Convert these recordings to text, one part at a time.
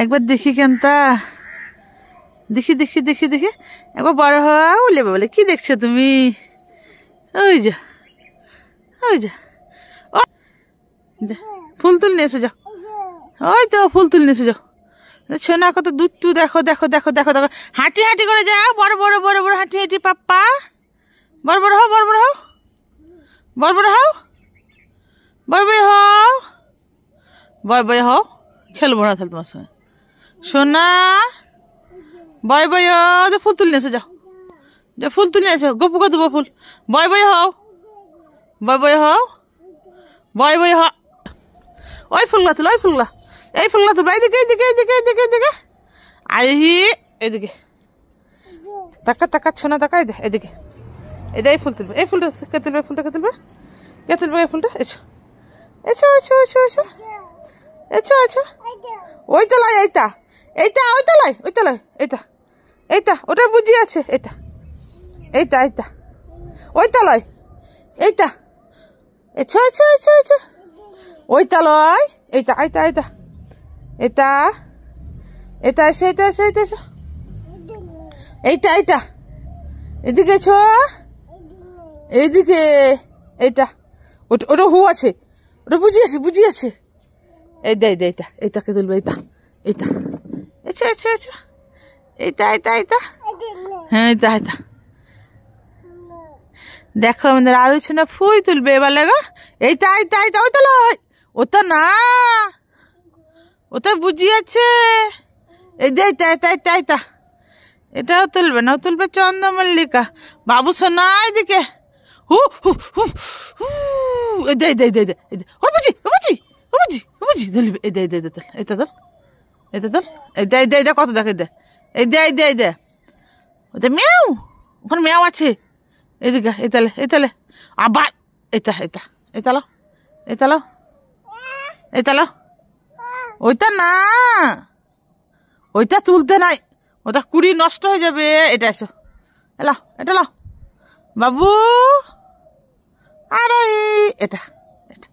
একবার দেখি কেনতা, দেখি দেখি দেখি দেখি একবার বড় হওয়া বলে বলে কি দেখছো তুমি? ওই যা, ওই যা, ফুল তুল নিয়ে এসে যাও। ওই তো ফুল তুল নিয়ে এসে যাও। ছোনা কত দুধ টু দেখো দেখো দেখো দেখো দেখো, হাঁটি হাঁটি করে যাও, বড় বড় বড় বড় হাঁটি হাঁটি পাপ্পা, বড় বড় হও, বড় বড় হও, বড় বড় হও, বয় বয় হও, বয় বয় হও। খেলবো না তাহলে তোমার সঙ্গে সোনা, বয় বয় হও। ফুল তুলে এসে যাও, যে ফুল তুলে এসো, গপু কো দেবো ফুল। বয় বয় হও, বয় বয় হও, বয় বয় হ। ওই ফুলগুলা তুলো, ওই ফুলগুলা, এই ফুলগুলা তুলো, এইদিকে এইদিকে এইদিকে এইদিকে এইদিকে আইহি, এদিকে তাকা তাকা ছোনা তাকা, এদিকে এই এই ফুল তুলবে, এই ফুলটা কে তুলবে, ফুলটা কে তুলবে, কে তুলবে এই ফুলটা? এসো এসো এসো এসো এসো এসো এসো। ওই তলায় এইটা, এইটা ওই তলায়, ওই তলায় এইটা, এইটা ওটা বুঝি আছে, এটা এইটা এইটা ওই তলায়, এইটা এসো এসো এসো এসো। ওই তলায় এইটা, এইটা এইটা এটা, এটা এসো, এটা এসো, এটা এসো, এইটা এইটা এদিকে এসো, এইদিকে এইটা, ওটা ওটা হু আছে, ওটা বুঝি আছে, বুঝি আছে। এই দে এইটা, এইটাকে তুলবে, এইটা এইটা এসো এসো এসো, এইটা এইটা এইটা, হ্যাঁ এইটা এইটা। দেখো আমাদের আরো ছোনা ফুল তুলবে এবার লাগা, এইটা এইটা এইটা, ওই তো লয়, ওটা না, ওটা বুঝি আছে। এই যে এইটা এইটা এইটা এইটা, এটাও তুলবে না, ও তুলবে চন্দ্রমল্লিকা। বাবু সোনা এদিকে, হু হু হু হু, এই দে দে দে দে, ও বুঝি ও বুঝি ও বুঝি ও বুঝি ধরবে, এই দে দে দে, এটা তো, এটা তো, এই দে দে দে, কত দেখে দে, এই দে দে দে, ওটা মেয়াও, ওখানে মেয়াও আছে, এদিকে এতালে এতালে, আবার এটা এটা এটা লো, এটা লো, এটা লো, ওইটা না, ওইটা তুলতে নাই, ওটা কুড়ি নষ্ট হয়ে যাবে। এটা এসো, এলো এটা লো বাবু, আরে এটা এটা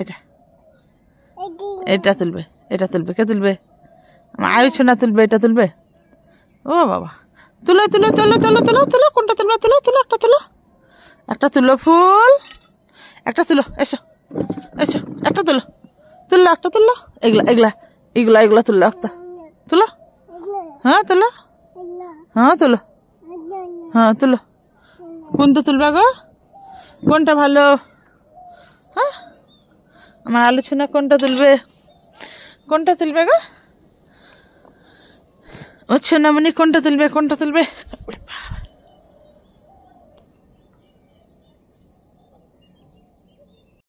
এটা এটা তুলবে, এটা তুলবে, কে তুলবে? আমার আয়ুষ না তুলবে, এটা তুলবে। ও বাবা, তুলো তুলো তুলো তুলো তুলো তুলো, কোনটা তুলবে? তুলো তুলো, একটা তুলো, একটা তুলো ফুল, একটা তুলো, এসো এসো, একটা তুলো, তুললো একটা, তুললো এগুলা এগুলা এগুলা এগুলা, তুললো একটা, তুলো, হ্যাঁ তুলো, হ্যাঁ তুলো, হ্যাঁ তুলো। কোনটা তুলবা গো? কোনটা ভালো? হ্যাঁ আমার আলোচনা কোনটা তুলবে, কোনটা তুলবে গো? ও সোনামণি কোনটা তুলবে, কোনটা তুলবে?